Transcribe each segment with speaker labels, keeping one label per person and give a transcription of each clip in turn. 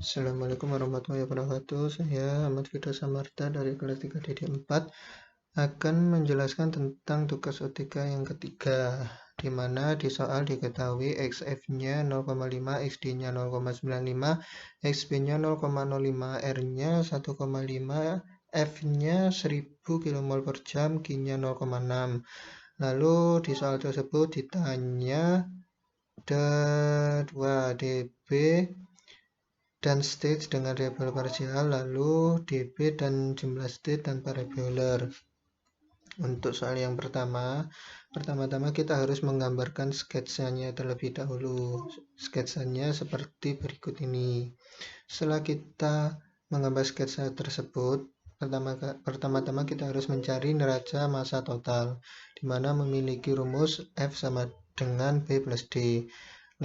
Speaker 1: Assalamualaikum warahmatullahi wabarakatuh. Saya Ahmad Firdaus Samarta dari kelas 3 DD4 akan menjelaskan tentang tugas UTK yang ketiga, di mana di soal diketahui XF-nya 0,5, XD-nya 0,95, XB-nya 0,05, R-nya 1,5, F-nya 1000 kmol per jam, Q-nya 0,6. Lalu di soal tersebut ditanya D2 dB dan stage dengan regular parsial, lalu dB dan jumlah stage tanpa regular. Untuk soal yang pertama-tama kita harus menggambarkan sketsanya terlebih dahulu. Sketsanya seperti berikut ini. Setelah kita menggambar sketsa tersebut, pertama-tama kita harus mencari neraca massa total, di mana memiliki rumus F sama dengan B plus D.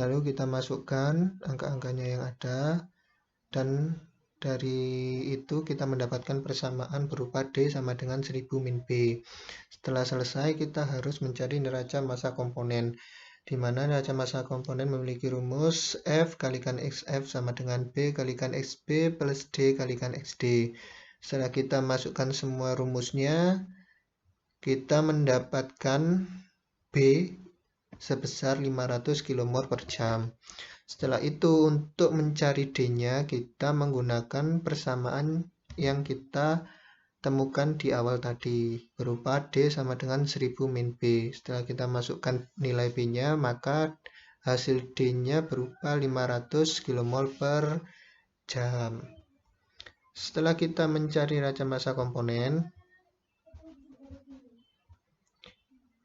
Speaker 1: Lalu kita masukkan angka-angkanya yang ada, dan dari itu kita mendapatkan persamaan berupa D sama dengan 1000 min B. Setelah selesai, kita harus mencari neraca massa komponen, di mana neraca massa komponen memiliki rumus F kalikan XF sama dengan B kalikan XB plus D kalikan XD. Setelah kita masukkan semua rumusnya, kita mendapatkan B sebesar 500 kmol per jam. Setelah itu, untuk mencari D-nya, kita menggunakan persamaan yang kita temukan di awal tadi, berupa D sama dengan 1000 min B. Setelah kita masukkan nilai B-nya, maka hasil D-nya berupa 500 kmol per jam. Setelah kita mencari neraca massa komponen,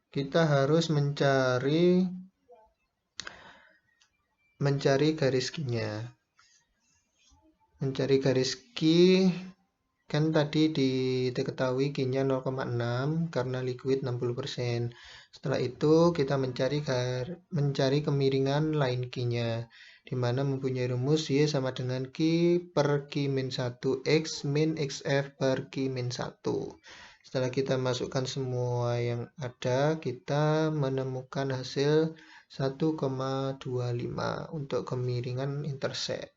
Speaker 1: kita harus mencari garis Q-nya. Mencari garis Q, kan tadi diketahui Q-nya 0,6 karena liquid 60%. Setelah itu kita mencari kemiringan line Q-nya, di mana mempunyai rumus Y sama dengan Q per Q min 1 X min XF per Q min 1. Setelah kita masukkan semua yang ada, kita menemukan hasil 1,25 untuk kemiringan intercept.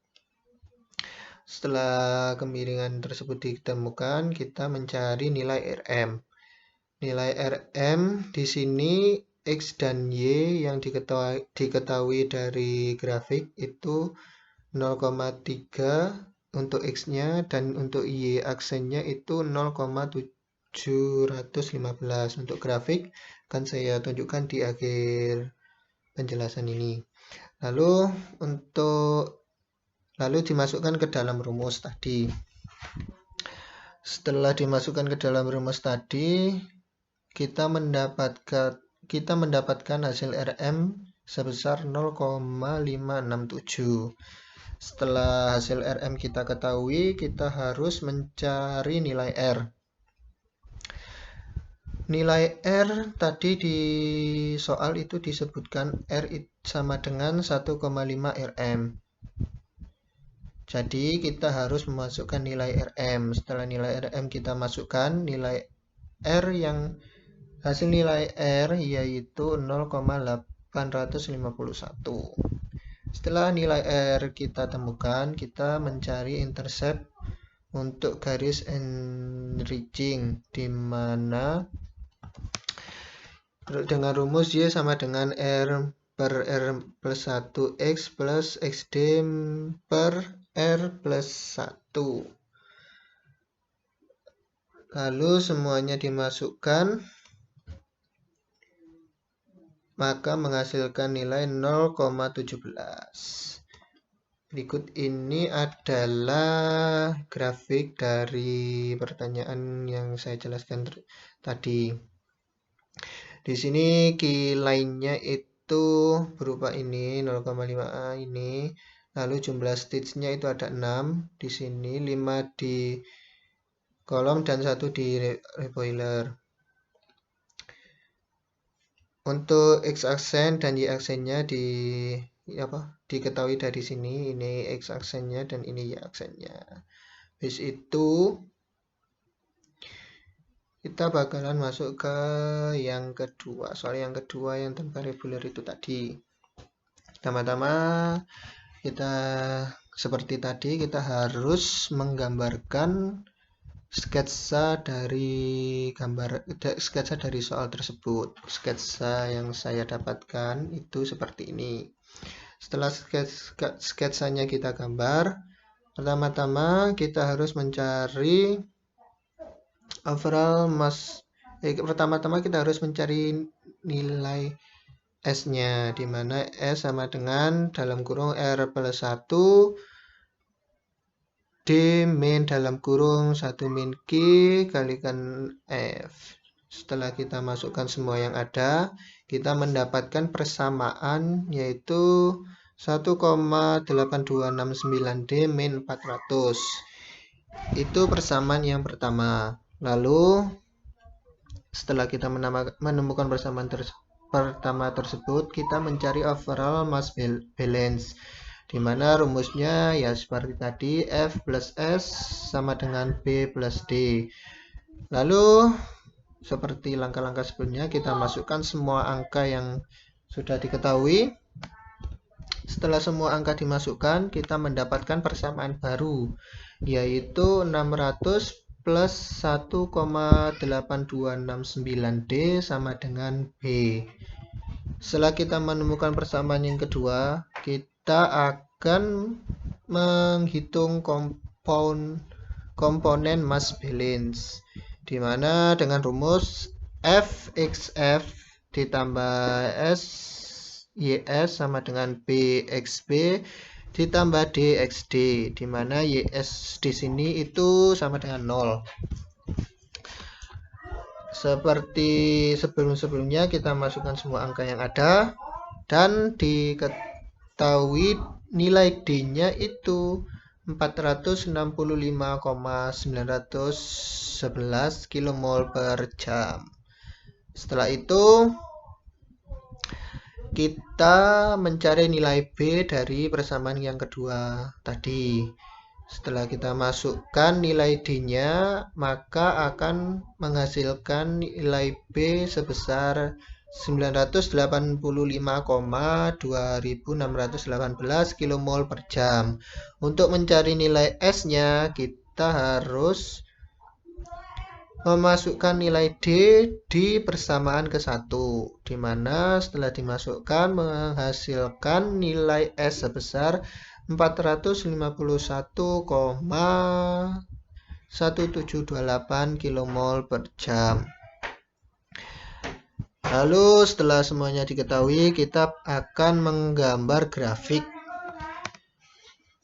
Speaker 1: Setelah kemiringan tersebut ditemukan, kita mencari nilai RM. Nilai RM di sini X dan Y yang diketahui dari grafik itu 0,3 untuk X-nya, dan untuk Y aksennya itu 0,715. Untuk grafik akan saya tunjukkan di akhir penjelasan ini. Lalu dimasukkan ke dalam rumus tadi. Setelah dimasukkan ke dalam rumus tadi, kita mendapatkan hasil RM sebesar 0,567. Setelah hasil RM kita ketahui, kita harus mencari nilai R. Nilai R tadi di soal itu disebutkan R sama dengan 1,5 RM. Jadi kita harus memasukkan nilai RM. Setelah nilai RM kita masukkan, nilai R yang hasil nilai R yaitu 0,851. Setelah nilai R kita temukan, kita mencari intercept untuk garis enriching, di mana dengan rumus Y sama dengan R per R plus 1 X plus XD per R plus 1. Lalu semuanya dimasukkan, maka menghasilkan nilai 0,17. Berikut ini adalah grafik dari pertanyaan yang saya jelaskan tadi. Di sini key line-nya itu berupa ini 0,5A ini. Lalu jumlah stage-nya itu ada 6 di sini, 5 di kolom dan 1 di reboiler. Untuk X aksen dan Y aksennya diketahui dari sini, ini X aksennya dan ini Y aksennya. Habis itu kita bakalan masuk ke yang kedua, soal yang kedua yang tanpa regular itu tadi. Pertama-tama kita seperti tadi kita harus menggambarkan sketsa dari soal tersebut. Sketsa yang saya dapatkan itu seperti ini. Setelah sketsanya kita gambar, pertama-tama kita harus mencari overall mass. Pertama-tama kita harus mencari nilai S-nya, di mana S sama dengan dalam kurung R plus 1 D min dalam kurung 1 min Q kalikan F. Setelah kita masukkan semua yang ada, kita mendapatkan persamaan yaitu 1,8269 D min 400. Itu persamaan yang pertama. Lalu setelah kita menemukan persamaan pertama tersebut, kita mencari overall mass balance, di mana rumusnya ya seperti tadi, F plus S sama dengan B plus D. Lalu seperti langkah-langkah sebelumnya, kita masukkan semua angka yang sudah diketahui. Setelah semua angka dimasukkan, kita mendapatkan persamaan baru, yaitu 600 plus 1,8269D sama dengan B. Setelah kita menemukan persamaan yang kedua, kita akan menghitung komponen mass balance, di mana dengan rumus FXF ditambah YS sama dengan BXB ditambah DXD, di mana YS di sini itu sama dengan 0. Seperti sebelum-sebelumnya, kita masukkan semua angka yang ada dan diketahui nilai D-nya itu 465,911 kmol per jam. Setelah itu kita mencari nilai B dari persamaan yang kedua tadi. Setelah kita masukkan nilai D-nya, maka akan menghasilkan nilai B sebesar 985,2618 kmol per jam. Untuk mencari nilai S-nya, kita harus memasukkan nilai D di persamaan ke-1, di mana setelah dimasukkan menghasilkan nilai S sebesar 451,1728 kmol per jam. Lalu setelah semuanya diketahui, kita akan menggambar grafik.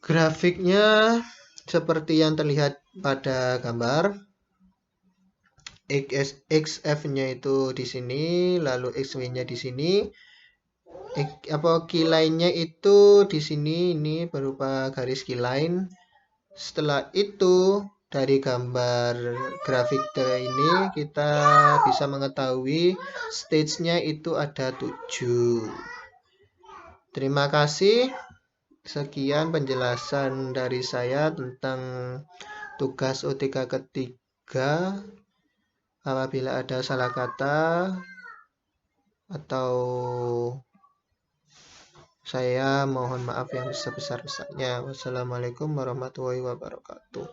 Speaker 1: Grafiknya seperti yang terlihat pada gambar. XF-nya itu di sini, lalu XY-nya di sini. Key line-nya itu di sini, ini berupa garis key line. Setelah itu dari gambar grafik ini kita bisa mengetahui stage-nya itu ada 7. Terima kasih. Sekian penjelasan dari saya tentang tugas UTK ketiga. Apabila ada salah kata atau saya mohon maaf yang sebesar-besarnya. Wassalamualaikum warahmatullahi wabarakatuh.